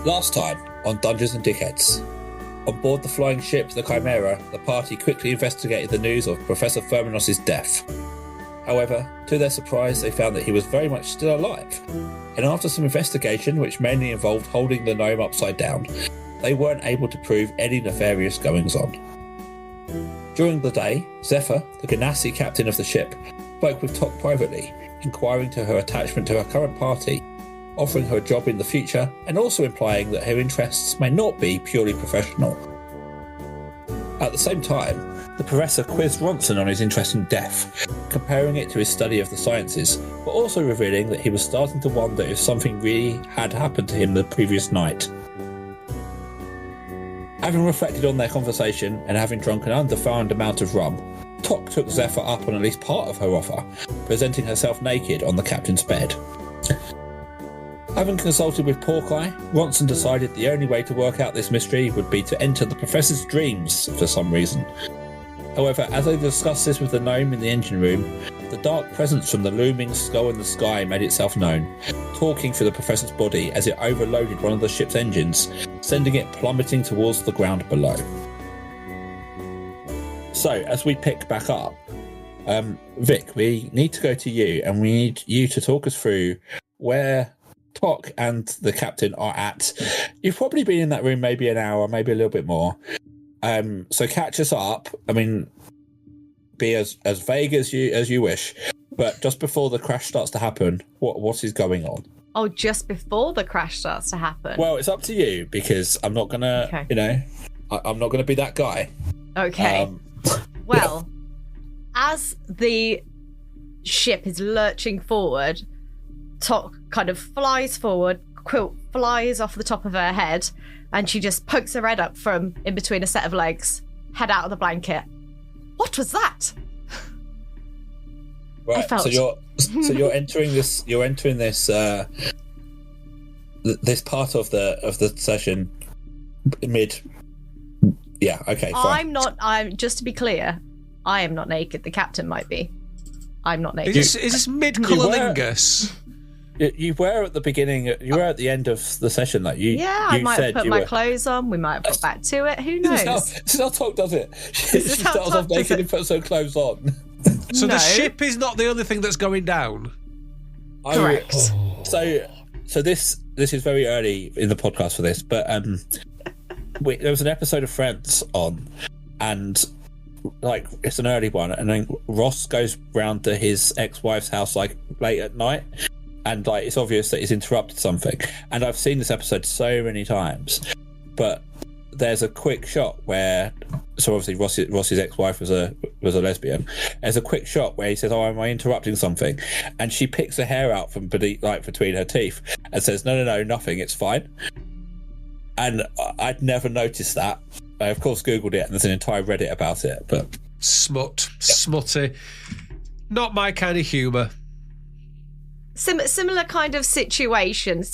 Last time on Dungeons and Dickheads. On board the flying ship, the Chimera, the party quickly investigated the news of Professor Ferminos' death. However, to their surprise, they found that he was very much still alive. And after some investigation, which mainly involved holding the gnome upside down, they weren't able to prove any nefarious goings-on. During the day, Zephyr, the Ganassi captain of the ship, spoke with Tok privately, inquiring to her attachment to her current party, offering her a job in the future, and also implying that her interests may not be purely professional. At the same time, the professor quizzed Ronson on his interest in death, comparing it to his study of the sciences, but also revealing that he was starting to wonder if something really had happened to him the previous night. Having reflected on their conversation and having drunk an undefined amount of rum, Tok took Zephyr up on at least part of her offer, presenting herself naked on the captain's bed. Having consulted with Porky, Ronson decided the only way to work out this mystery would be to enter the professor's dreams for some reason. However, as they discussed this with the gnome in the engine room, the dark presence from the looming skull in the sky made itself known, talking through the professor's body as it overloaded one of the ship's engines, sending it plummeting towards the ground below. So, as we pick back up, Vic, we need to go to you, and we need you to talk us through where Tok and the captain are at. You've probably been in that room maybe an hour, maybe a little bit more. So catch us up. I mean, be as vague as you wish. But just before the crash starts to happen, what is going on? Oh, just before the crash starts to happen. Well, it's up to you, because I'm not gonna, I'm not gonna be that guy. Okay. Well, as the ship is lurching forward, Tok kind of flies forward, Quilt flies off the top of her head, and she just pokes her head up from in between a set of legs, head out of the blanket. What was that? Right. So you're entering this. You're entering this. This part of the session mid. Yeah. Okay. Fine. I'm just to be clear. I am not naked. The captain might be. I'm not naked. Is this mid-cunnilingus? You were at the beginning. You were at the end of the session. Like you. Yeah, I might have put my clothes on. We might have got back to it. Who knows? This is how Tok does it. She starts off naked and puts her clothes on. So the ship is not the only thing that's going down. Correct. So this is very early in the podcast for this, but there was an episode of Friends on, and like it's an early one, and then Ross goes round to his ex-wife's house like late at night. And like it's obvious that he's interrupted something. And I've seen this episode so many times. But there's a quick shot where, so obviously Ross's ex-wife was a lesbian. There's a quick shot where he says, "Oh, am I interrupting something?" And she picks her hair out from between her teeth and says, "No, nothing. It's fine." And I'd never noticed that. I of course Googled it, and there's an entire Reddit about it. But smutty, not my kind of humour. Similar kind of situation.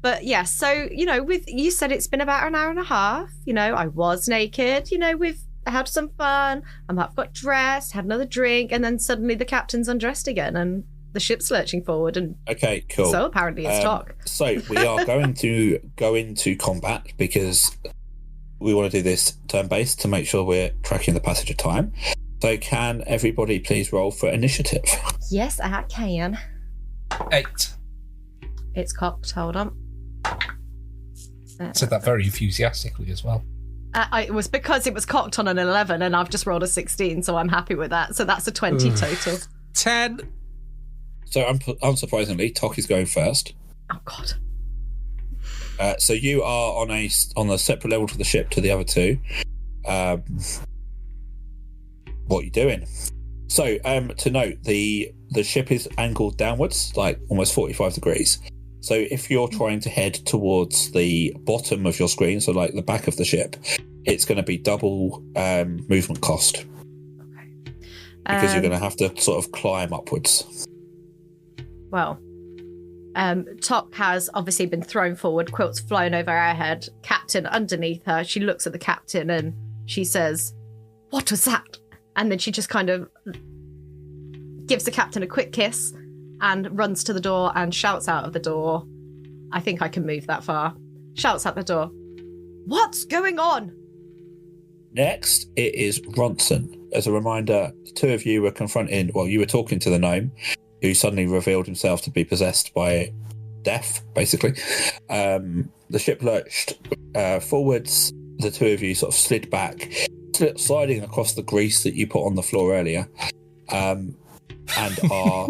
But yeah, so, with you said it's been about an hour and a half. I was naked. We've had some fun. I've got dressed, had another drink, and then suddenly the captain's undressed again and the ship's lurching forward. And okay, cool. So apparently it's Tok. So we are going to go into combat because we want to do this turn-based to make sure we're tracking the passage of time. So can everybody please roll for initiative? Yes, I can. 8. It's cocked. Hold on. Said that very enthusiastically as well. It was because it was cocked on an 11 and I've just rolled a 16, so I'm happy with that. So that's a 20 total. 10. So unsurprisingly, Tok is going first. Oh, God. So you are on a separate level to the ship to the other two. What are you doing? So to note, the ship is angled downwards, like almost 45 degrees. So if you're trying to head towards the bottom of your screen, so like the back of the ship, it's going to be double movement cost. Okay. Because you're going to have to sort of climb upwards. Well, Tok has obviously been thrown forward. Quilt's flown over her head. Captain underneath her. She looks at the captain and she says, "What was that?" And then she just kind of gives the captain a quick kiss and runs to the door and shouts out of the door. I think I can move that far. Shouts out the door. "What's going on?" Next, it is Ronson. As a reminder, the two of you were confronting, well, you were talking to the gnome, who suddenly revealed himself to be possessed by death, basically. The ship lurched forwards. The two of you sort of slid back, sliding across the grease that you put on the floor earlier, and are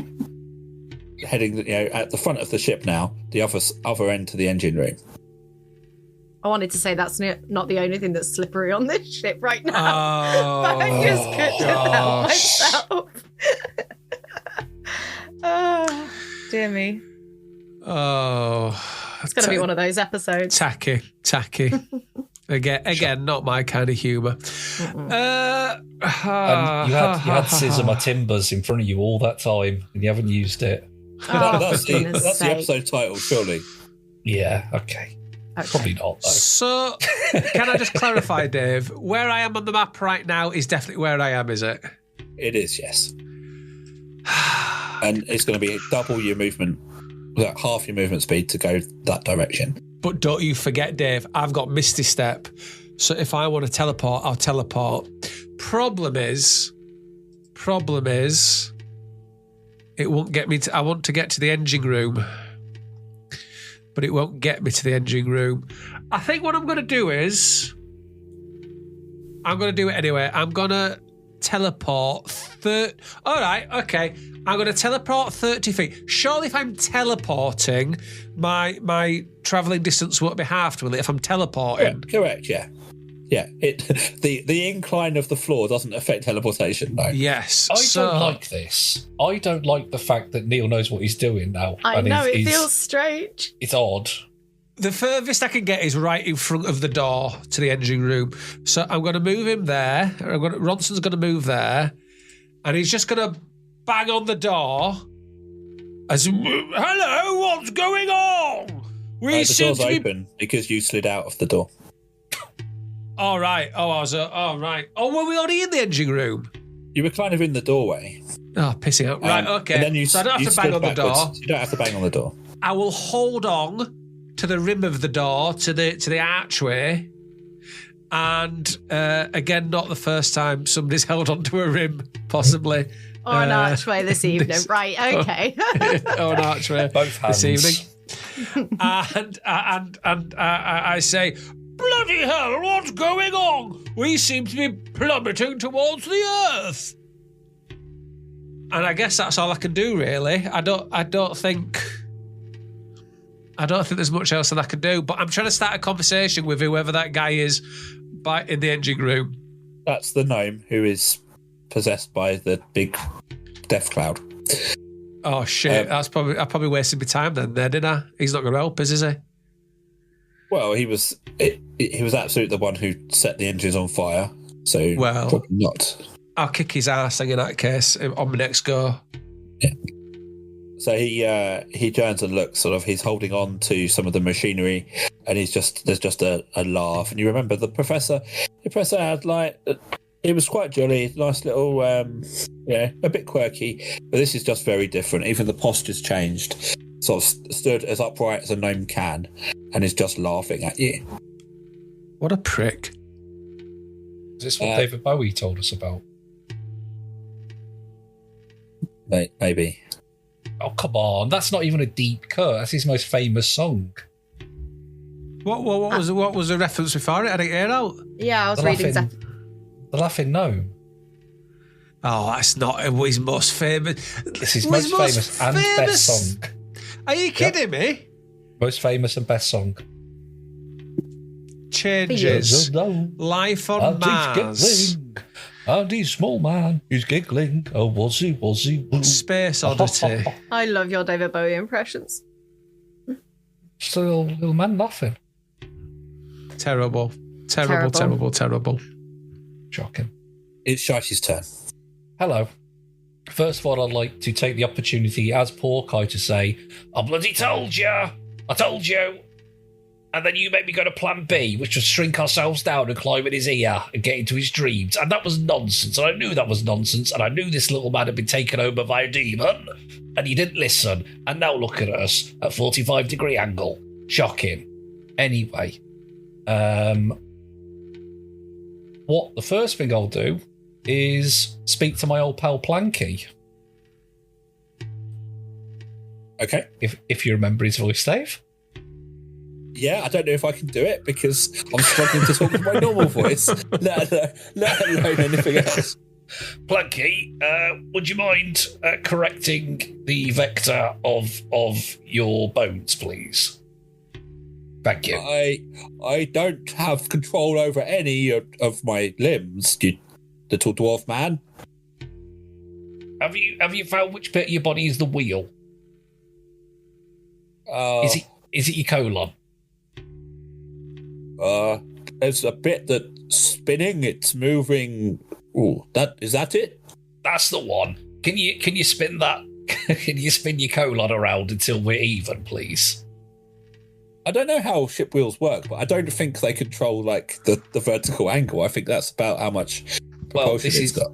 heading at the front of the ship now, the other end to the engine room. I wanted to say that's not the only thing that's slippery on this ship right now. But I just couldn't help myself. Oh, dear me. Oh. It's going to be one of those episodes. Tacky. Again, not my kind of humour. And you had Scissor My Timbers in front of you all that time, and you haven't used it. Oh, that's the episode title, surely. Yeah, okay. Probably not, though. So, can I just clarify, Dave? Where I am on the map right now is definitely where I am, is it? It is, yes. And it's going to be double your movement, half your movement speed to go that direction. But don't you forget, Dave, I've got Misty Step. So if I want to teleport, I'll teleport. Problem is, it won't get me to... I want to get to the engine room, but it won't get me to the engine room. I think what I'm going to do is... I'm going to do it anyway. I'm going to teleport... All right, okay. I'm going to teleport 30 feet. Surely if I'm teleporting, my travelling distance won't be halved, will it, if I'm teleporting? Correct, yeah. Yeah, the incline of the floor doesn't affect teleportation, no. Yes. I don't like this. I don't like the fact that Neil knows what he's doing now. I know, it feels strange. It's odd. The furthest I can get is right in front of the door to the engine room. So I'm going to move him there. Ronson's going to move there. And he's just going to bang on the door as, "Hello, what's going on? The door's open because you slid out of the door. All right. All right. Oh, were we already in the engine room? You were kind of in the doorway. Oh, pissing out. Right, okay. And then so I don't have to bang on the door. You don't have to bang on the door. I will hold on to the rim of the door, to the archway. And again, not the first time somebody's held onto a rim, possibly. Or an archway this evening. Right, okay. Or an archway both hands. this evening. And I say, "Bloody hell, what's going on? We seem to be plummeting towards the earth." And I guess that's all I can do, really. I don't think there's much else that I can do. But I'm trying to start a conversation with whoever that guy is in the engine room. That's the gnome who is possessed by the big death cloud. Oh shit! I probably wasted my time then, didn't I? He's not going to help us, is he? Well, he was absolutely the one who set the engines on fire. So probably not. I'll kick his ass in that case on my next go. Yeah. So he turns and looks, sort of. He's holding on to some of the machinery, and there's just a laugh. And you remember the professor? The professor had it was quite jolly, nice little, a bit quirky. But this is just very different. Even the posture's changed. Sort of stood as upright as a gnome can, and is just laughing at you. What a prick! Is this what David Bowie told us about? Maybe. Oh, come on. That's not even a deep cut. That's his most famous song. What was the reference before it? I didn't hear out. Yeah, I was reading exactly. The Laughing Gnome. Oh, that's not his most famous. It's his most famous and best song. Are you kidding me? Most famous and best song. Changes. Life on Mars. And his small man is giggling. Oh, was he? Space Oddity. I love your David Bowie impressions. Just a little man laughing. Terrible. Shocking. It's Shicey's turn. First of all, I'd like to take the opportunity as Porky to say, I bloody told you! I told you! And then you made me go to plan B, which was shrink ourselves down and climb in his ear and get into his dreams. And that was nonsense. And I knew that was nonsense. And I knew this little man had been taken over by a demon. And he didn't listen. And now look at us at 45-degree angle. Shocking. Anyway. The first thing I'll do is speak to my old pal Planky. Okay. If you remember his voice, Dave. Yeah, I don't know if I can do it because I'm struggling to talk with my normal voice, let alone anything else. Planky, would you mind correcting the vector of your bones, please? Thank you. I don't have control over any of my limbs, you little dwarf man. Have you found which bit of your body is the wheel? Is it your colon? There's a bit that's spinning. It's moving. Oh, is that it? That's the one. Can you spin that? Can you spin your colon around until we're even, please? I don't know how ship wheels work, but I don't think they control like the vertical angle. I think that's about how much propulsion it's got.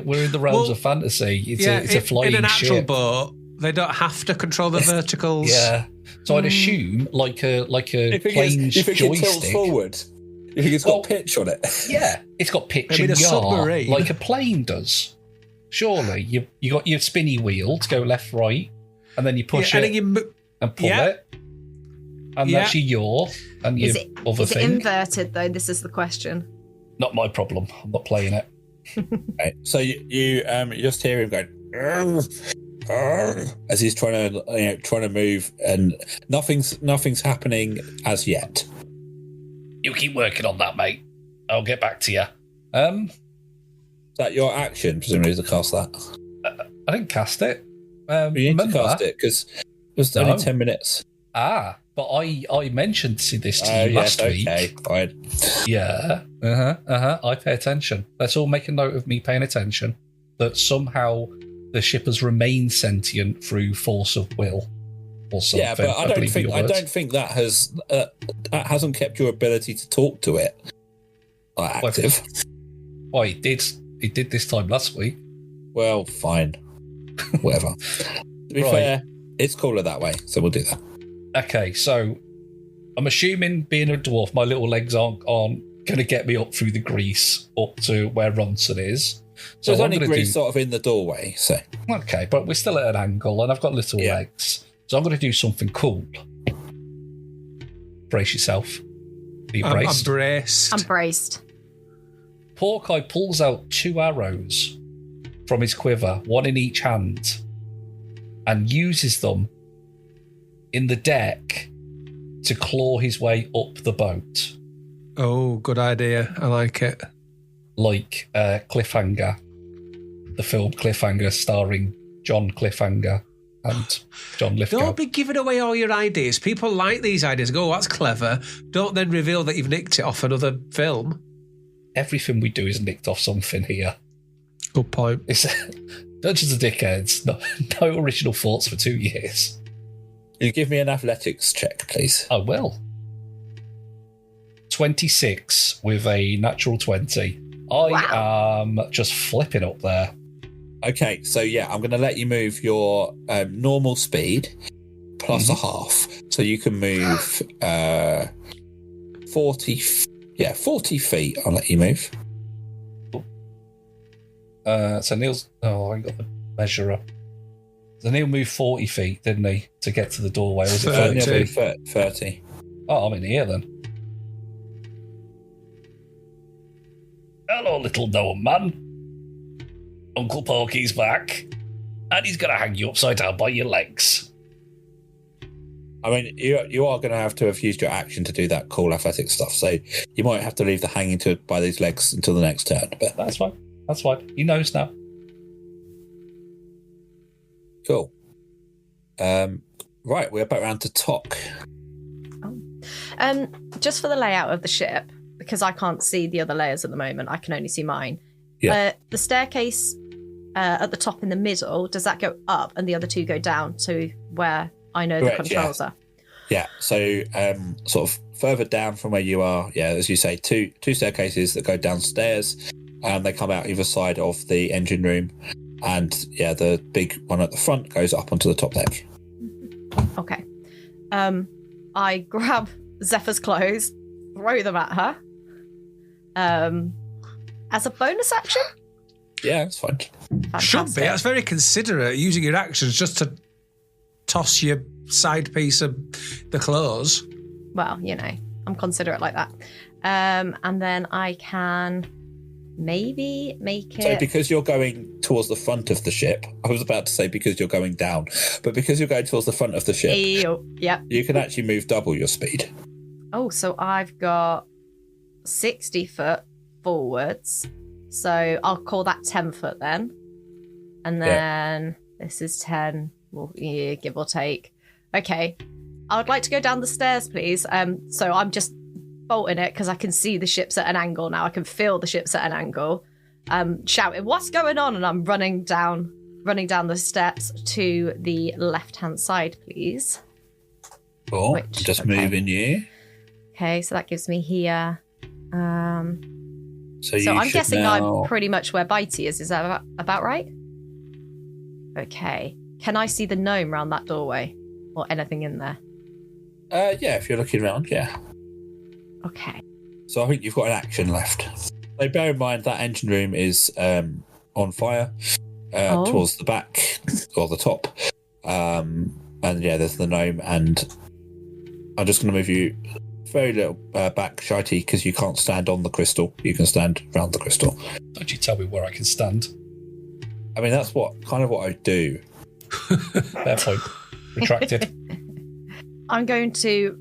We're in the realms of fantasy. It's a flying ship. In an actual ship. boat, they don't have to control the verticals. Yeah. So I'd assume like a plane's joystick. It tilts forward? You think it's got pitch on it? Yeah, it's got pitch and yaw, like a plane does. Surely you got your spinny wheel to go left, right, and then you push it and pull it, and that's your yaw and your other thing. Is it inverted though? This is the question. Not my problem. I'm not playing it. Right. So you just hear him going as he's trying to move, and nothing's happening as yet. You keep working on that, mate. I'll get back to you. Is that your action, presumably, to cast that? I didn't cast it. You need to cast it because it was only 10 minutes. But I mentioned this to you last week. Okay, fine. Yeah. I pay attention. Let's all make a note of me paying attention. That somehow the ship has remained sentient through force of will. Or something. Yeah, but I don't think that hasn't kept your ability to talk to it active. Well, he did this time last week. Well, fine. Whatever. To be fair, it's cooler that way, so we'll do that. Okay, so I'm assuming being a dwarf, my little legs aren't going to get me up through the grease up to where Ronson is. So there's only grease sort of in the doorway. So okay, but we're still at an angle, and I've got little legs. So I'm going to do something cool. Brace yourself. Are you braced? I'm braced. I'm braced. Porky pulls out 2 arrows from his quiver, one in each hand, and uses them in the deck to claw his way up the boat. Oh, good idea. I like it. Like Cliffhanger, the film Cliffhanger starring John Cliffhanger and John Lithgow. Don't be giving away all your ideas. People like these ideas. Go, that's clever. Don't then reveal that you've nicked it off another film. Everything we do is nicked off something here. Good point. It's Dungeons and Dickheads. No original thoughts for 2 years. You give me an athletics check, please. I will. 26 with a natural 20. I am just flipping up there. Okay, so I'm going to let you move your normal speed plus a half. So you can move 40 feet. I'll let you move. So Neil's... Oh, I got the measure up. So Neil moved 40 feet, didn't he, to get to the doorway? Was it 30? 30. Oh, I'm in here then. Hello, little gnome man. Uncle Porky's back, and he's going to hang you upside down by your legs. I mean, you are going to have used your action to do that cool athletic stuff, so you might have to leave the hanging by these legs until the next turn. But that's fine. That's fine. He knows now. Cool. Right, we're back around to Tok. Just for the layout of the ship, because I can't see the other layers at the moment, I can only see mine. Yeah. The staircase at the top in the middle, does that go up and the other two go down to where I know Correct, the controls are? Yeah, so sort of further down from where you are, as you say, two staircases that go downstairs, and they come out either side of the engine room, and the big one at the front goes up onto the top deck. Okay. I grab Zephyr's clothes, throw them at her. As a bonus action? Yeah, it's fine. Fantastic. Should be. That's very considerate, using your actions just to toss your side piece of the clothes. Well, I'm considerate like that. And then I can maybe make it... So because you're going towards the front of the ship, I was about to say because you're going down, but because you're going towards the front of the ship, yep. you can actually move double your speed. Oh, so I've got 60 foot forwards. So I'll call that 10 foot then. And then this is 10, well, give or take. Okay. I would like to go down the stairs, please. So I'm just bolting it because I can see the ship's at an angle now. I can feel the ship's at an angle. Shouting, "What's going on?" And I'm running down the steps to the left-hand side, please. Cool. Just moving you. Okay, so that gives me here. So I'm guessing I'm pretty much where Bitey is. Is that about right? Okay. Can I see the gnome around that doorway or anything in there? If you're looking around, Okay. So I think you've got an action left. So bear in mind that engine room is on fire towards the back or the top. And there's the gnome, and I'm just going to move you very little back, Shitey, because you can't stand on the crystal. You can stand around the crystal. Don't you tell me where I can stand. I mean, that's what I do. Fair point. Retracted. I'm going to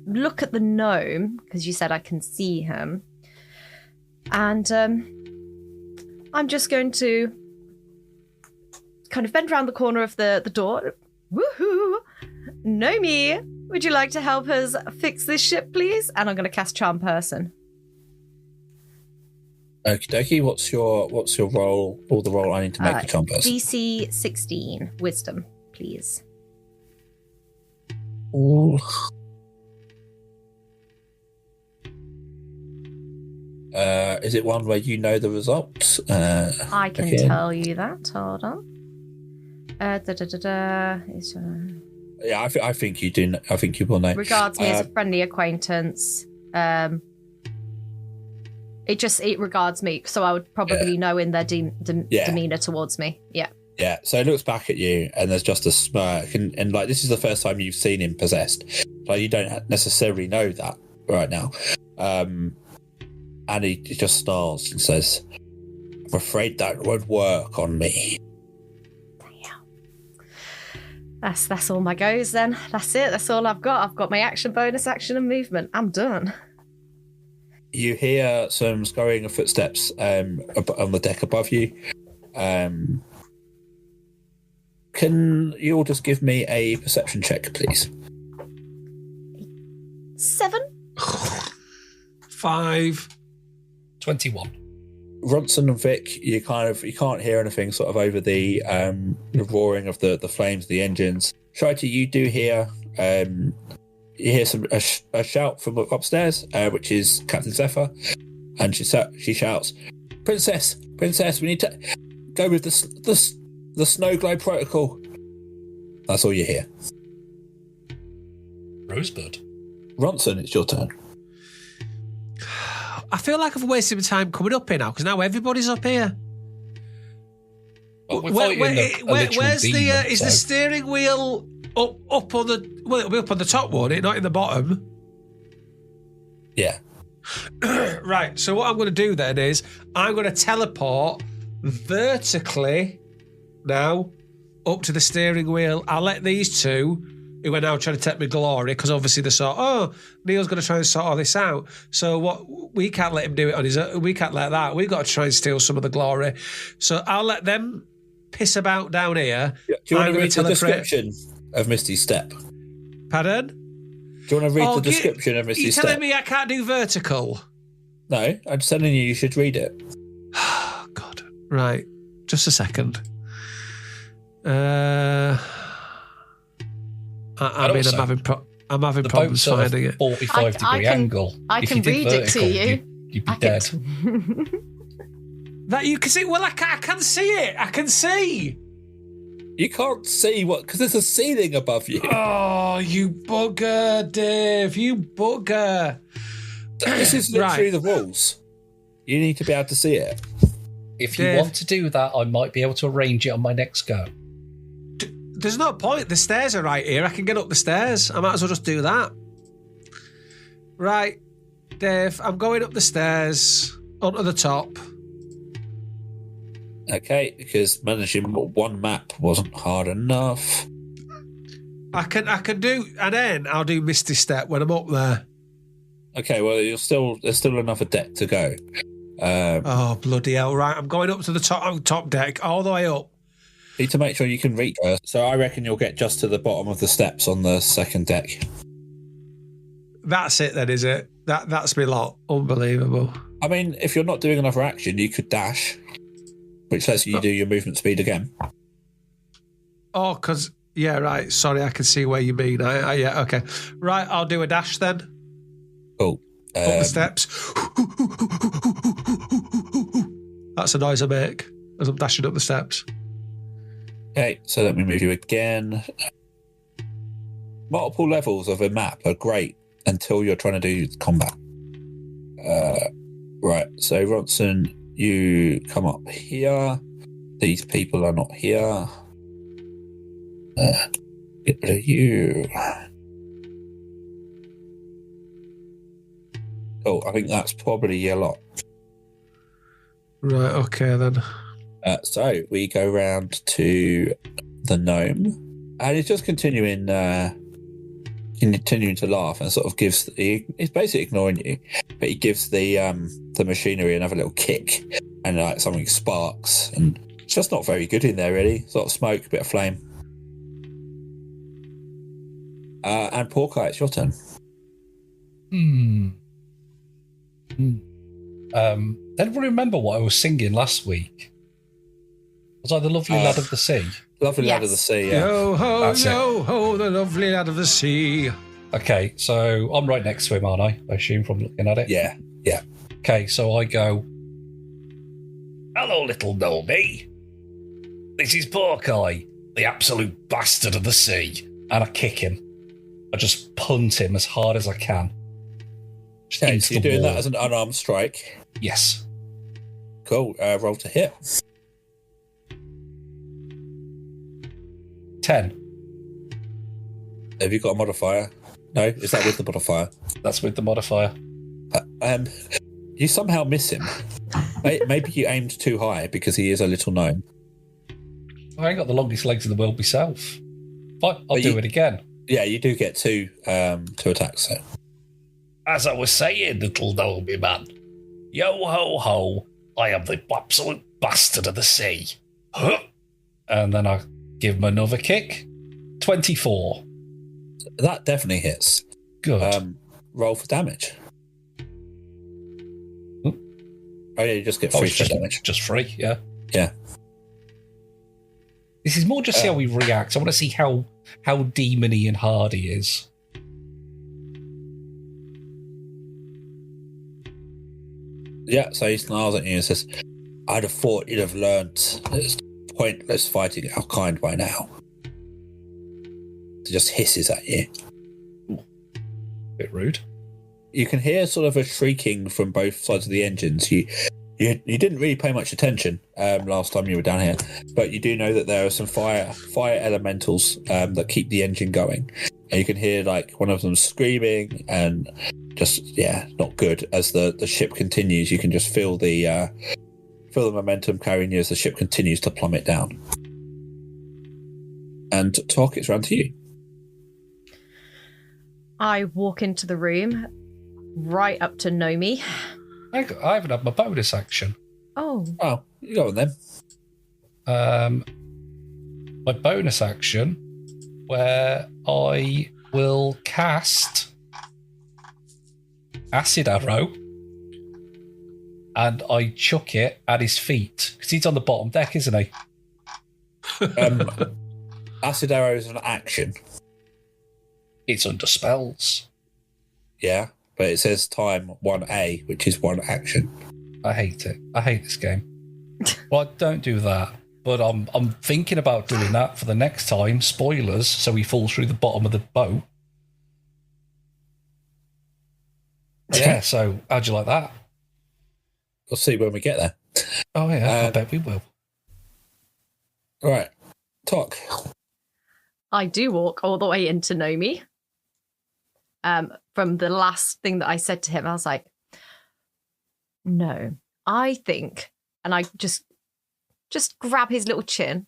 look at the gnome, because you said I can see him. And I'm just going to kind of bend around the corner of the door. Woohoo! Gnomey, would you like to help us fix this ship, please? And I'm going to cast Charm Person. Okie dokie. What's your role, or the role I need to make the Charm Person? DC 16, Wisdom, please. Ooh. Is it one where you know the results? I can tell you that. Hold on. Yeah, I think you do. I think you will know. Regards me as a friendly acquaintance. It regards me, so I would probably know in their demeanor towards me. Yeah. Yeah. So it looks back at you, and there's just a smirk, and like this is the first time you've seen him possessed. Like you don't necessarily know that right now. And he just snarls and says, "I'm afraid that won't work on me." That's all my goes then. That's it. That's all I've got. I've got my action, bonus action, and movement. I'm done. You hear some scurrying of footsteps on the deck above you. Can you all just give me a perception check, please? 7. 5. 21. Ronson and Vic, you can't hear anything sort of over the roaring of the flames, the engines. Shitey, you do hear you hear a shout from upstairs, which is Captain Zephyr, and she shouts, Princess, we need to go with the snow globe protocol." That's all you hear. Rosebud. Ronson, it's your turn. I feel like I've wasted my time coming up here now, because now everybody's up here. Well, Where's is the steering wheel up on the... Well, it'll be up on the top, won't it? Not in the bottom. Yeah. Right, so what I'm going to do then is I'm going to teleport vertically now up to the steering wheel. I'll let these two, who are now trying to take me glory, because obviously they saw, Neil's going to try and sort all this out. So we can't let him do it on his own. We can't let that. We've got to try and steal some of the glory. So I'll let them piss about down here. Yeah. Do you want to read the description of Misty's step? Pardon? Do you want to read the description of Misty's step? You're telling me I can't do vertical? No, I'm telling you should read it. Oh, God. Right. Just a second. I'm having The problems boat's at finding a it. 45-degree angle. I If can you did read it to vertical, you. You'd be dead. That you can see? Well, I can see it. I can see. You can't see what, because there's a ceiling above you. Oh, you bugger, Dave. You bugger. This is literally Right. the rules. You need to be able to see it. If you Dave. want to do that, I might be able to arrange it on my next go. There's no point. The stairs are right here. I can get up the stairs. I might as well just do that. Right, Dave, I'm going up the stairs onto the top. Okay, because managing one map wasn't hard enough. I can do, and then I'll do Misty Step when I'm up there. Okay, well, there's still another deck to go. Oh, bloody hell. Right, I'm going up to the top deck, all the way up. Need to make sure you can reach her. So I reckon you'll get just to the bottom of the steps on the second deck. That's it then, is it? That's me lot. Unbelievable. I mean, if you're not doing another action, you could dash, which lets you do your movement speed again. Oh, because, yeah, right. Sorry, I can see where you mean. Yeah, okay. Right, I'll do a dash then. Cool. Up the steps. That's a noise I make as I'm dashing up the steps. Okay, so let me move you again. Multiple levels of a map are great until you're trying to do combat. Right, so Ronson, you come up here. These people are not here. Get rid of you. Oh, I think that's probably your lot. Right, okay then. So we go round to the gnome, and he's just continuing to laugh and sort of he's basically ignoring you, but he gives the machinery another little kick, and like something sparks, and it's just not very good in there really. Sort of smoke, a bit of flame. And Porky, it's your turn. Don't remember what I was singing last week. Was I the lovely lad of the sea? Lovely lad Yes. of the sea. Yeah. Yo ho, That's yo ho, the lovely lad of the sea. Okay, so I'm right next to him, aren't I? I assume from looking at it. Yeah. Okay, so I go, "Hello, little Dolby. This is Porky, the absolute bastard of the sea." And I kick him. I just punt him as hard as I can. Just Okay, into so you're the doing wall. that as an unarmed strike. Yes. Cool. Roll to hit. 10. Have you got a modifier? No, is that with the modifier? That's with the modifier. You somehow miss him. Maybe you aimed too high because he is a little gnome. I ain't got the longest legs in the world myself. But I'll But do it again. Yeah, you do get two attacks. So. As I was saying, little Dolby man, yo ho ho, I am the absolute bastard of the sea. Huh. And then I give him another kick. 24. That definitely hits. Good. Roll for damage. Hmm? Oh yeah, you just get Oh, free it's for damage. just free, yeah. Yeah. This is more just see how he reacts. I want to see how demony and hard he is. Yeah, so he snarls at you and says, I'd have thought you'd have learnt it's pointless fighting our kind by now. He just hisses at you. Bit rude. You can hear sort of a shrieking from both sides of the engines. You didn't really pay much attention last time you were down here, but you do know that there are some fire elementals that keep the engine going, and you can hear like one of them screaming and just not good. As the ship continues, you can just feel the momentum carrying you as the ship continues to plummet down. And Talk, it's round to you. I walk into the room, right up to Nomi. I haven't had my bonus action. Oh, You go on then. My bonus action, where I will cast Acid Arrow and I chuck it at his feet because he's on the bottom deck, isn't he? Acid arrow is an action. It's under spells. Yeah, but it says time 1A, which is one action. I hate it. I hate this game. Well, don't do that. But I'm thinking about doing that for the next time. Spoilers, so he falls through the bottom of the boat. Yeah, so how'd you like that? We'll see when we get there. Oh, yeah, I bet we will. Right. Talk. I do walk all the way into Nomi. From the last thing that I said to him, I was like, no, I think, and I just grab his little chin.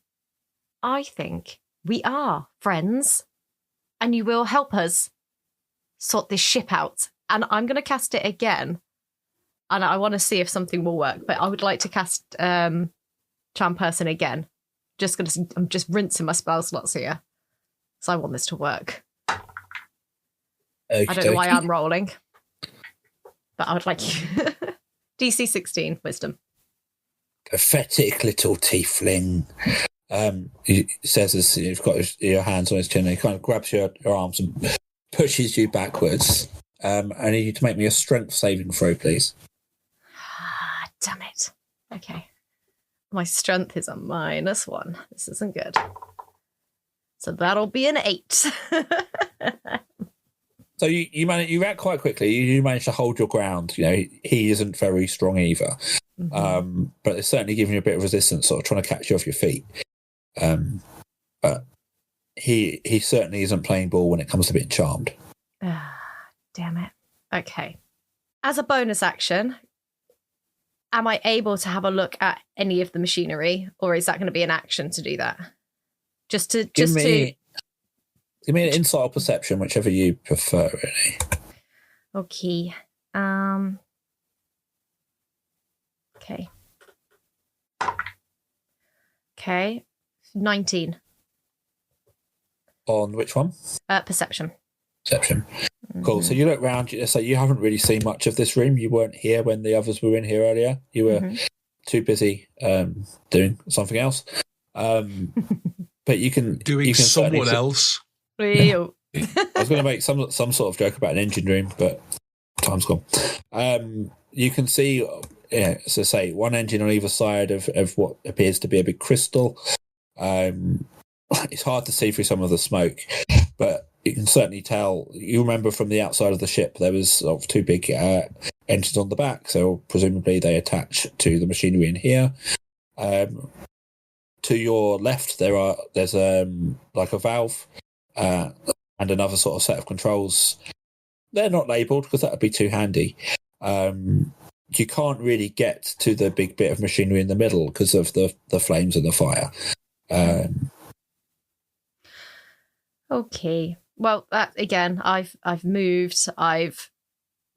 I think we are friends and you will help us sort this ship out. And I'm going to cast it again. And I want to see if something will work. But I would like to cast Charm Person again. I'm just rinsing my spell slots here. So I want this to work. I don't know why I'm rolling. But I would like you. DC 16, Wisdom. Pathetic little tiefling. He says as you've got your hands on his chin, he kind of grabs your arms and pushes you backwards. I need you to make me a strength saving throw, please. Ah, damn it. Okay. My strength is a -1. This isn't good. So that'll be an 8. So you react quite quickly. You manage to hold your ground. You know, he isn't very strong either. Mm-hmm. But it's certainly giving you a bit of resistance, sort of trying to catch you off your feet. But he certainly isn't playing ball when it comes to being charmed. Damn it. Okay. As a bonus action, am I able to have a look at any of the machinery, or is that going to be an action to do that? Give me an insight or perception, whichever you prefer, really. Okay. Okay. 19. On which one? Perception. Perception. Cool. So you look around, so you haven't really seen much of this room. You weren't here when the others were in here earlier. You were too busy doing something else. But you can doing someone else. I was going to make some sort of joke about an engine room, but time's gone. You can see, so say one engine on either side of what appears to be a big crystal. It's hard to see through some of the smoke, but you can certainly tell. You remember from the outside of the ship there was sort of two big engines on the back, so presumably they attach to the machinery in here. To your left, there's like a valve and another sort of set of controls. They're not labelled because that would be too handy. You can't really get to the big bit of machinery in the middle because of the flames and the fire. Okay. Well, that again, I've moved, I've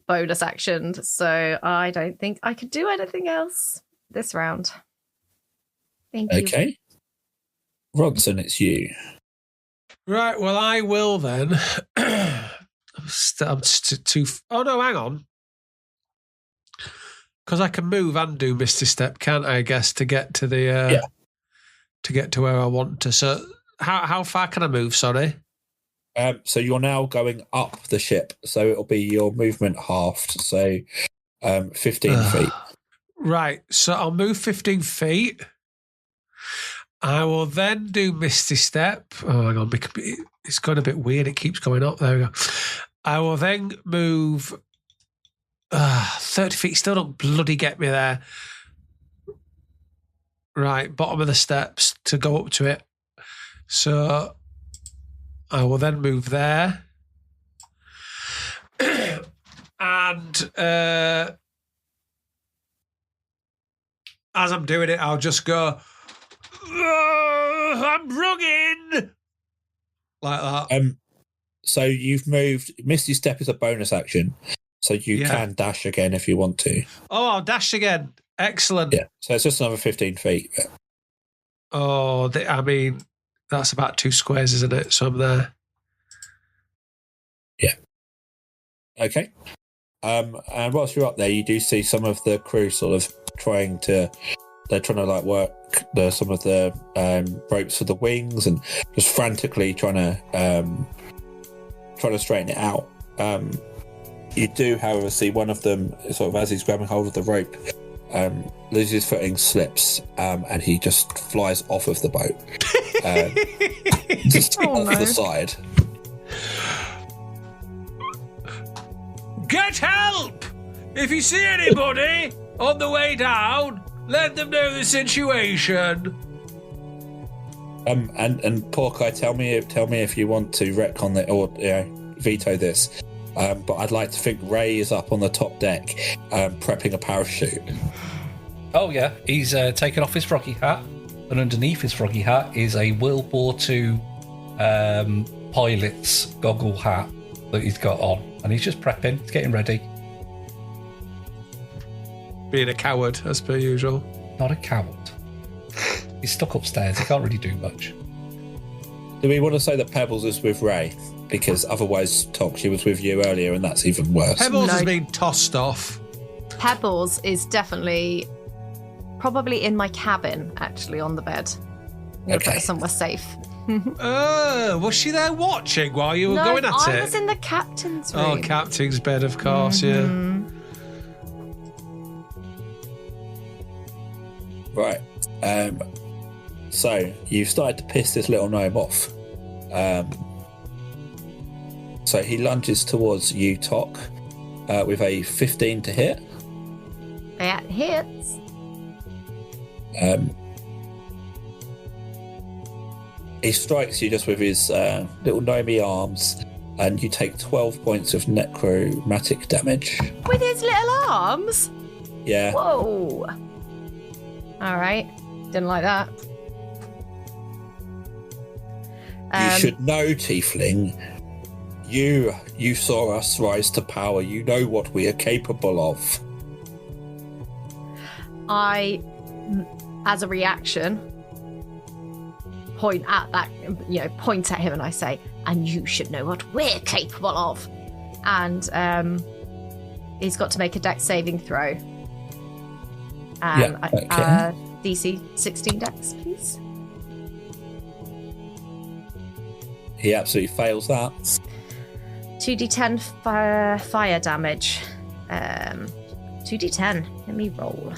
bonus actioned, so I don't think I could do anything else this round. Thank you. Okay. Rodson, it's you. Right, well, I will then. I'm too. Oh, no, hang on. Because I can move and do Misty Step, can't I guess, to get to the. To get to where I want to. So, how far can I move, sorry? So you're now going up the ship, so it'll be your movement halved, so 15 feet. Right, so I'll move 15 feet. I will then do Misty Step. Oh, hang on, it's gone a bit weird. It keeps going up. There we go. I will then move 30 feet. Still don't bloody get me there. Right, bottom of the steps to go up to it. So I will then move there. And as I'm doing it, I'll just go, I'm running! Like that. So you've moved. Misty Step is a bonus action, so you can dash again if you want to. Oh, I'll dash again. Excellent. Yeah, so it's just another 15 feet. Oh, I mean, that's about 2 squares, isn't it? So I'm there. Yeah. Okay. And whilst you're up there, you do see some of the crew sort of trying to like work some of the ropes for the wings and just frantically trying to straighten it out. You do, however, see one of them sort of as he's grabbing hold of the rope, loses his footing, slips, and he just flies off of the boat, just off the side. Get help! If you see anybody on the way down, let them know the situation. And Porky, tell me if you want to retcon it or veto this. But I'd like to think Ray is up on the top deck, prepping a parachute. Oh yeah, he's taken off his froggy hat, and underneath his froggy hat is a World War II pilot's goggle hat that he's got on, and he's just prepping, he's getting ready. Being a coward, as per usual. Not a coward. He's stuck upstairs, he can't really do much. Do we want to say that Pebbles is with Ray? Because otherwise, she was with you earlier, and that's even worse. Pebbles has been tossed off. Pebbles is definitely probably in my cabin, actually, on the bed. I'm going to put her somewhere safe. Was she there watching while you were going at it? I was in the captain's room. Oh, captain's bed, of course, yeah. Right. So you've started to piss this little gnome off. So he lunges towards you, Tok, with a 15 to hit. That hits. He strikes you just with his little gnomey arms, and you take 12 points of necromantic damage. With his little arms? Yeah. Whoa. All right. Didn't like that. You should know, Tiefling. You saw us rise to power. You know what we are capable of. I, as a reaction, point at him and I say, and you should know what we're capable of. And he's got to make a dex saving throw. DC 16 dex, please. He absolutely fails that. 2d10 fire damage. 2d10. Let me roll.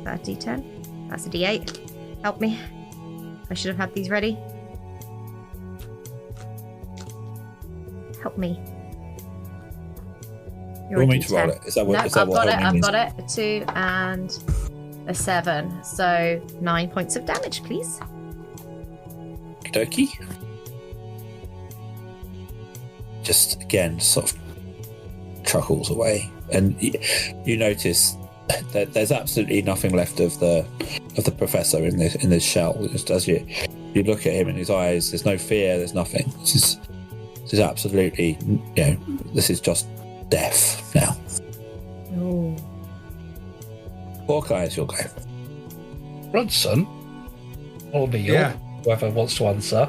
That d10. That's a d8. Help me. I should have had these ready. Help me. You want me to roll it? Is that what? No, is that I've got it. A 2 and a 7. So 9 points of damage, please. Okie dokie. Just again, sort of chuckles away, and you notice that there's absolutely nothing left of the professor in this shell. Just as you look at him in his eyes, there's no fear. There's nothing. This is absolutely, this is just death now. Oh. Porky, it's your go. Brunson? Or Neil, whoever wants to answer.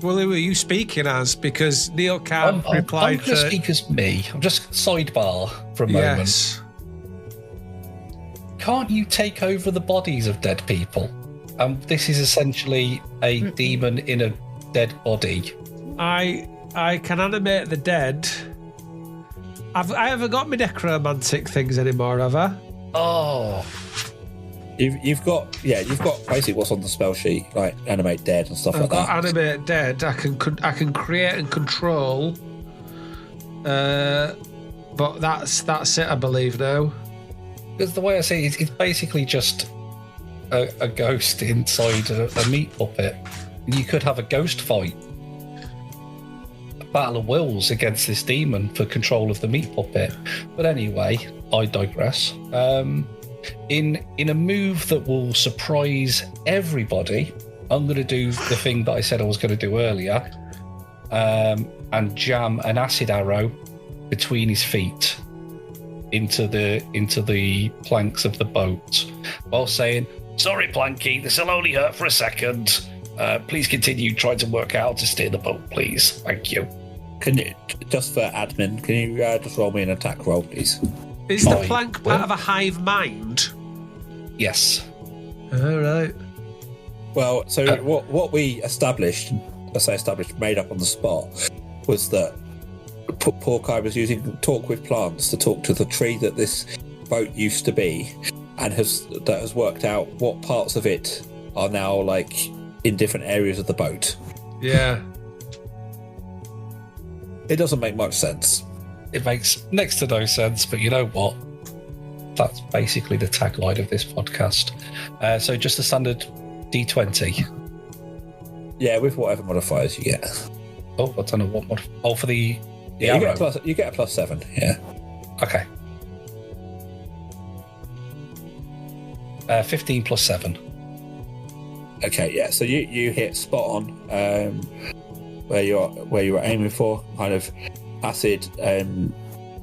Well, who are you speaking as? Because Neil can't reply I'm going to speak as me. I'm just sidebar for a moment. Can't you take over the bodies of dead people? This is essentially a demon in a dead body. I can animate the dead. I haven't got my necromantic things anymore, have I? Oh. You've got basically what's on the spell sheet, like animate dead and stuff I've like that. got animate dead. I can create and control. But that's it, I believe now. Because the way I see it, it's basically just a ghost inside a meat puppet. You could have a ghost fight. A battle of wills against this demon for control of the meat puppet. But anyway, I digress. In a move that will surprise everybody, I'm going to do the thing that I said I was going to do earlier, and jam an acid arrow between his feet into the planks of the boat, while saying, "Sorry, Planky, this'll only hurt for a second. Please continue trying to work out how to steer the boat, please. Thank you. Can you, just for admin, can you just roll me an attack roll, please? Is the plank part of a hive mind? Yes. All right. Well, so what we established, made up on the spot, was that Porky was using talk with plants to talk to the tree that this boat used to be, and has worked out what parts of it are now like in different areas of the boat. Yeah. It doesn't make much sense. It makes next to no sense, but you know what? That's basically the tagline of this podcast. So just a standard D20. Yeah, with whatever modifiers you get. Oh, I don't know what mod. Oh, for the Yeah, arrow. you get a +7. Yeah. Okay. 15 plus 7. Okay, yeah. So you hit spot on where you were aiming for. Kind of acid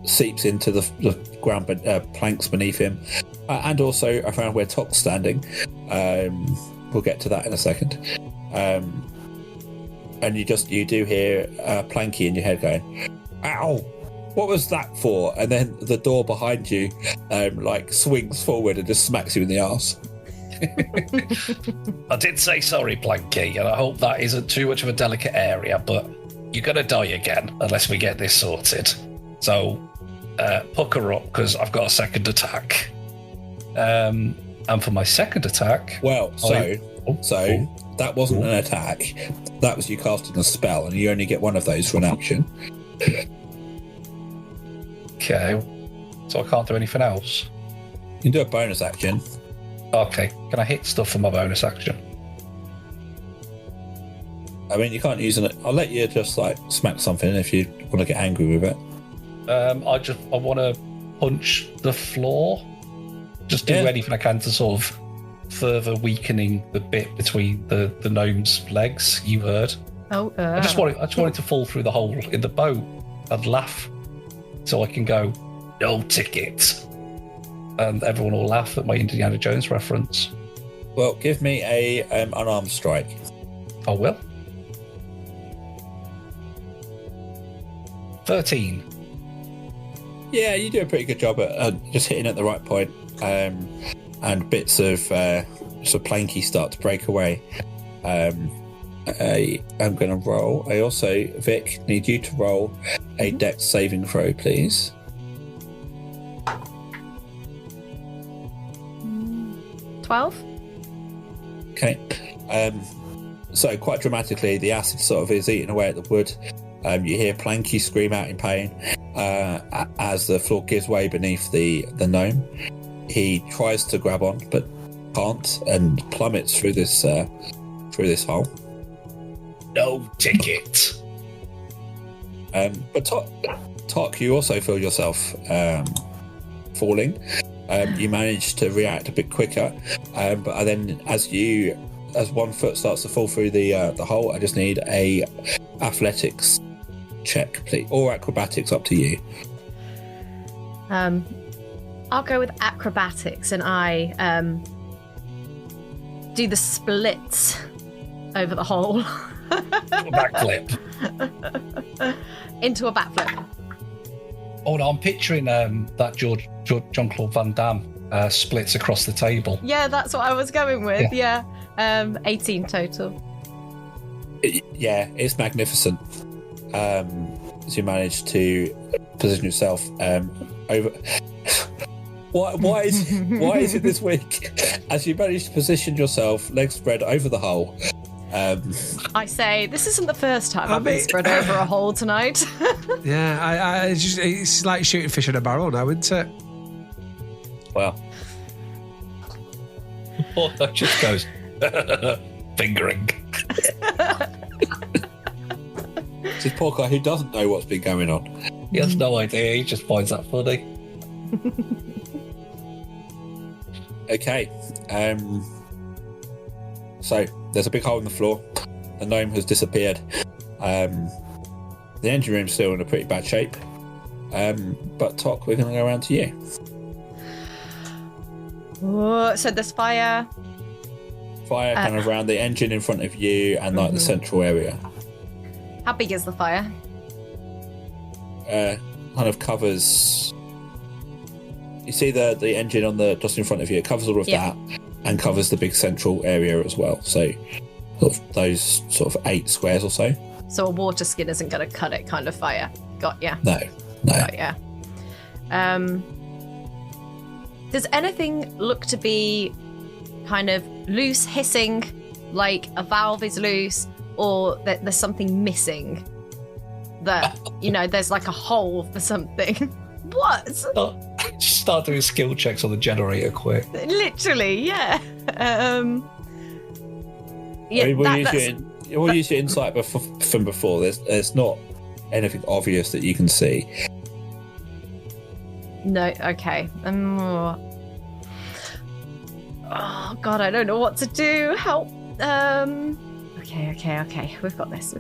seeps into the ground planks beneath him, and also around where Tok's standing. We'll get to that in a second. And you do hear Planky in your head going, "Ow! What was that for?" And then the door behind you swings forward and just smacks you in the arse. I did say sorry, Planky, and I hope that isn't too much of a delicate area, but you're going to die again unless we get this sorted. So, pucker up, because I've got a second attack. And for my second attack... Well, that wasn't an attack. That was you casting a spell, and you only get one of those for an action. Okay. So I can't do anything else? You can do a bonus action. Okay. Can I hit stuff for my bonus action? I mean, you can't use it. I'll let you just smack something if you want to get angry with it. I want to punch the floor. Just do anything I can to sort of further weakening the bit between the gnome's legs. You heard. Oh. I just want it to fall through the hole in the boat and laugh, so I can go, "No ticket," and everyone will laugh at my Indiana Jones reference. Well, give me a unarmed strike. I will. 13. Yeah, you do a pretty good job at just hitting at the right point, and bits of planky start to break away. I'm going to roll. I also, Vic, need you to roll a dex saving throw, please. 12. Okay. So quite dramatically, the acid sort of is eating away at the wood. You hear Planky scream out in pain as the floor gives way beneath the gnome. He tries to grab on, but can't, and plummets through this hole. No ticket. But Tok, you also feel yourself falling. You manage to react a bit quicker, but then as one foot starts to fall through the hole, I just need a athletics check, please, or acrobatics, up to you. I'll go with acrobatics, and I do the splits over the hole. Backflip. Into a backflip. Oh no, I'm picturing that Jean-Claude Van Damme splits across the table. Yeah, that's what I was going with. Yeah. 18 total. Yeah, it's magnificent. As you manage to position yourself over. Why is it this week? As you manage to position yourself, legs spread over the hole. I say, this isn't the first time I've been spread over a hole tonight. Yeah, it's like shooting fish in a barrel now, isn't it? Well, That just goes fingering. This is Porky who doesn't know what's been going on. He has no idea. He just finds that funny. Okay. So there's a big hole in the floor. The gnome has disappeared. The engine room's still in a pretty bad shape. But Tok, we're going to go around to you. Whoa, so there's fire. fire kind of around the engine in front of you and like the central area. How big is the fire? Kind of covers. You see the engine on the just in front of you. It covers all of that and covers the big central area as well. So those sort of 8 squares or so. So a water skin isn't going to cut it, kind of fire. Got ya. No. Got ya. Does anything look to be kind of loose, hissing, like a valve is loose, or that there's something missing? That, there's like a hole for something. What? Start doing skill checks on the generator quick. Literally, yeah. We'll use your insight from before. There's not anything obvious that you can see. No, okay. Oh God, I don't know what to do. Help. Okay. We've got this.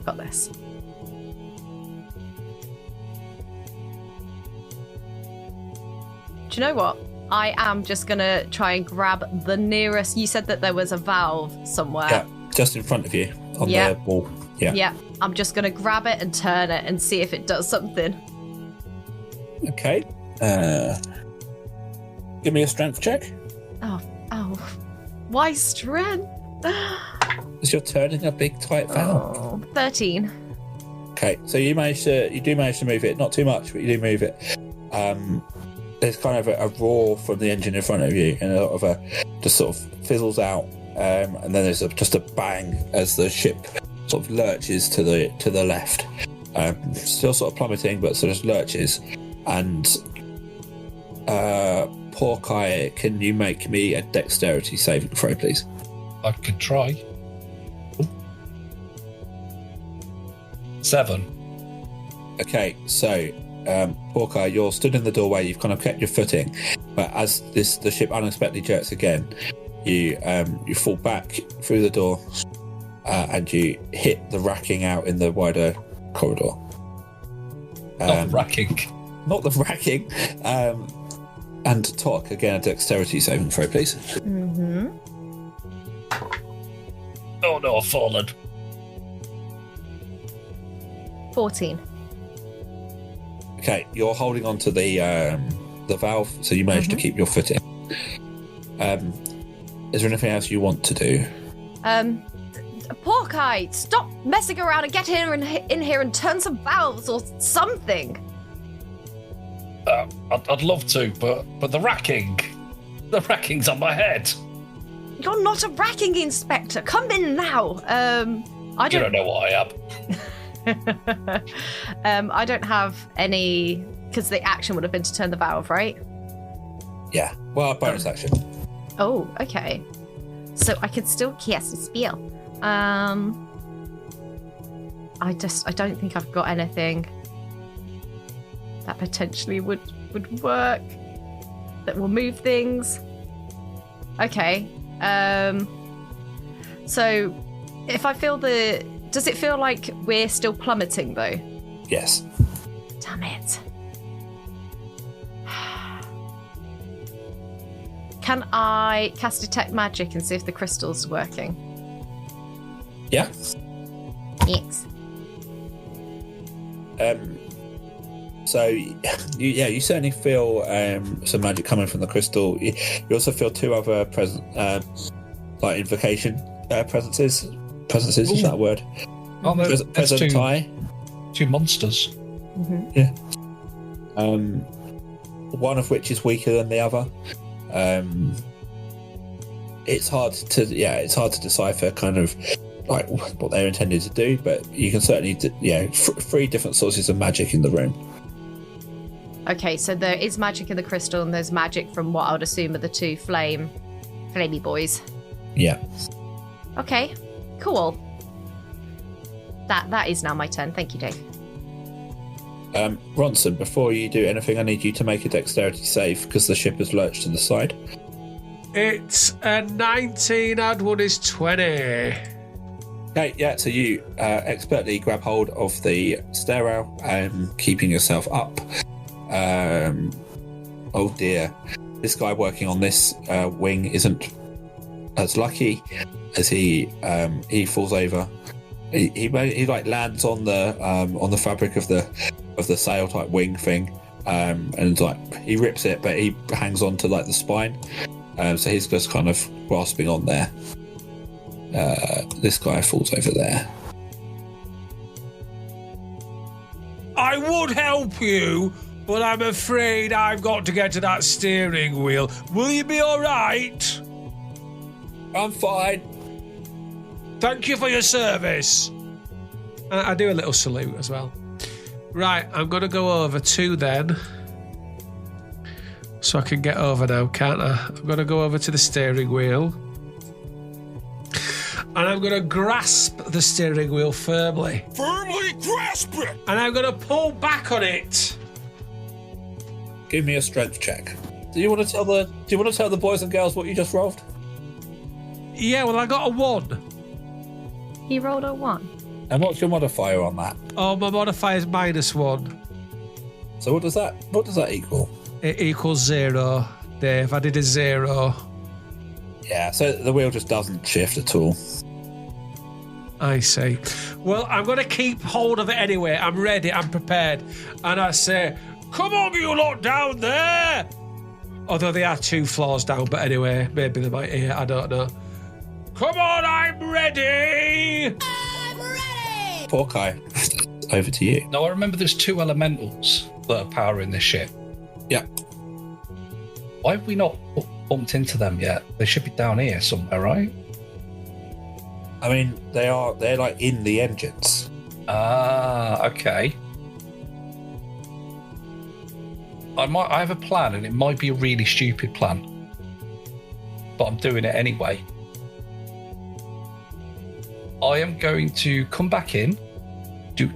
Do you know what? I am just gonna try and grab the nearest. You said that there was a valve somewhere. Yeah, just in front of you on the wall. Yeah. Yeah. I'm just gonna grab it and turn it and see if it does something. Okay. Give me a strength check. Oh. Why strength? Because you're turning a big tight valve. 13. Okay, so you do manage to move it. Not too much, but you do move it. There's kind of a roar from the engine in front of you, and a lot of just sort of fizzles out, and then there's just a bang as the ship sort of lurches to the left. Still sort of plummeting, but sort of lurches. And Porky, can you make me a dexterity saving throw, please? I could try. 7. Okay, so Porky, you're stood in the doorway. You've kind of kept your footing, but as the ship unexpectedly jerks again, you fall back through the door and you hit the racking out in the wider corridor. Not the racking. Not the racking. And Tok, again, a dexterity saving throw, please. Mm-hmm. Oh no, I've fallen. 14. Okay, you're holding on to the valve, so you managed to keep your footing. Is there anything else you want to do? Porky, stop messing around and get in here and turn some valves or something. I'd love to, but the racking's on my head. You're not a racking inspector. Come in now. You don't know what I am. I don't have any, because the action would have been to turn the valve, right? Yeah. Well, bonus action. Oh, okay. So I could still cast a spell. I don't think I've got anything that potentially would work, that will move things. Okay. So if I feel does it feel like we're still plummeting though? Yes. Damn it. Can I cast Detect Magic and see if the crystal's working? Yeah. Yes. So, you certainly feel some magic coming from the crystal. You also feel 2 other like invocation presences. Presences, is that a word? Oh, there's Presenti. 2 monsters. Mm-hmm. Yeah. One of which is weaker than the other. It's hard to decipher kind of like what they're intended to do, but you can certainly 3 different sources of magic in the room. Okay, so there is magic in the crystal, and there's magic from what I would assume are the 2 flamey boys. Yeah. Okay, cool. That is now my turn. Thank you, Dave. Ronson, before you do anything, I need you to make a dexterity save because the ship has lurched to the side. It's a 19, add 1 is 20. Okay, yeah, so you expertly grab hold of the stairrail, keeping yourself up. Oh dear, this guy working on this wing isn't as lucky, as he falls over. He like lands on the fabric of the sail type wing thing, and like he rips it, but he hangs on to like the spine. So he's just kind of grasping on there. This guy falls over there. I would help you, but I'm afraid I've got to get to that steering wheel. Will you be all right? I'm fine. Thank you for your service. I do a little salute as well. Right, I'm going to go over 2 then. So I can get over now, can't I? I'm going to go over to the steering wheel. And I'm going to grasp the steering wheel firmly. Firmly grasp it! And I'm going to pull back on it. Give me a strength check. Do you want to tell the boys and girls what you just rolled? Yeah, well, I got a 1. He rolled a 1. And what's your modifier on that? Oh, my modifier is -1. So what does that equal? It equals 0, Dave. I did a 0. Yeah, so the wheel just doesn't shift at all. I see. Well, I'm going to keep hold of it anyway. I'm ready. I'm prepared. And I say, come on, you lot down there. Although they are 2 floors down, but anyway, maybe they might hear. I don't know. Come on, I'm ready. I'm ready! Porky, over to you. Now, I remember there's 2 elementals that are powering this ship. Yeah. Why have we not bumped into them yet? They should be down here somewhere, right? I mean, they're like in the engines. Ah, okay. I have a plan, and it might be a really stupid plan, but I'm doing it anyway. I am going to come back in. Do.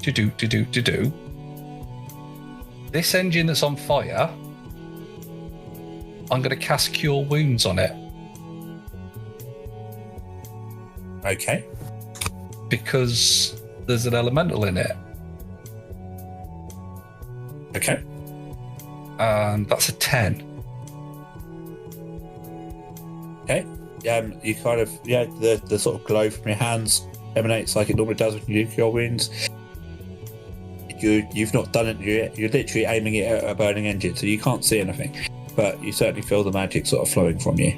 This engine that's on fire, I'm going to cast Cure Wounds on it. Okay. Because there's an elemental in it. Okay. And that's a 10. Okay. You kind of the sort of glow from your hands emanates like it normally does when you do Cure Wounds. You've not done it yet. You're literally aiming it at a burning engine, so you can't see anything. But you certainly feel the magic sort of flowing from you.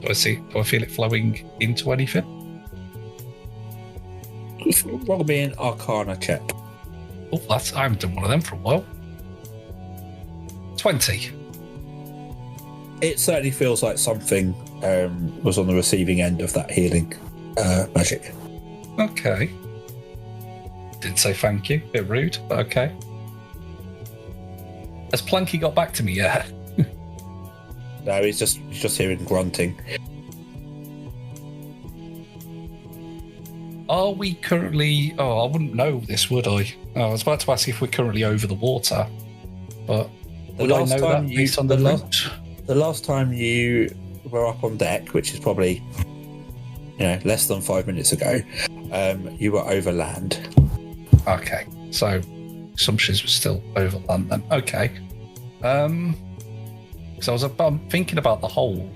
Do I feel it flowing into anything? Roll me an Arcana check. Oh, I haven't done one of them for a while. 20. It certainly feels like something was on the receiving end of that healing magic. Okay. Didn't say thank you. Bit rude, but okay. Has Plunky got back to me yet? No, he's just hearing grunting. Are we currently... Oh, I wouldn't know this, would I? Oh, I was about to ask if we're currently over the water, but would I know that based on the route? The last time you were up on deck, which is probably less than 5 minutes ago, you were over land. Okay, so assumptions were still over land then. Okay. So I'm thinking about the hole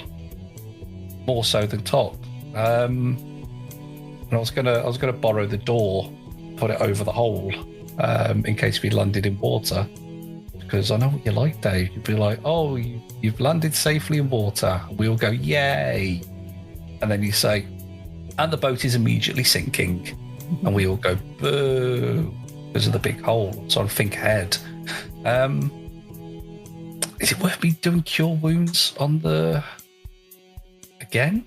more so than top. And I was gonna borrow the door, put it over the hole, in case we landed in water. Because I know what you're like, Dave. You'd be like, "Oh, you've landed safely in water." We'll go, "Yay!" And then you say, "And the boat is immediately sinking," and we all go, "Boo!" because of the big hole. Sort of think ahead. Is it worth me doing Cure Wounds on the... again?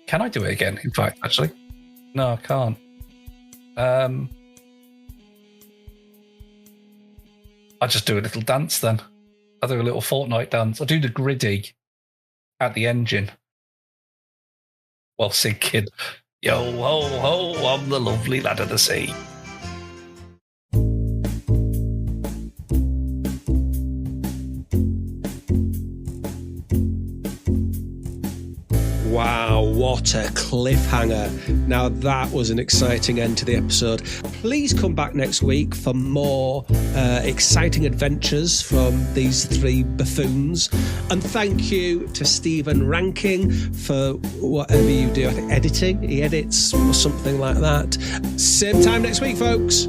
Can I do it again, in fact, actually? No, I can't. I just do a little dance then. I do a little Fortnite dance. I do the Griddy at the engine while sinking. Yo, ho, ho, I'm the lovely lad of the sea. Wow. what a cliffhanger. Now that was an exciting end to the episode. Please come back next week for more exciting adventures from these three buffoons. And thank you to Stephen Ranking for whatever you do. I think editing, he edits or something like that. Same time next week, folks.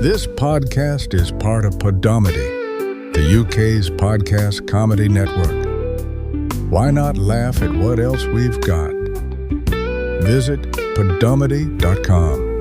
This podcast is part of Podomedy, the UK's podcast comedy network. Why not laugh at what else we've got? Visit podomedy.com.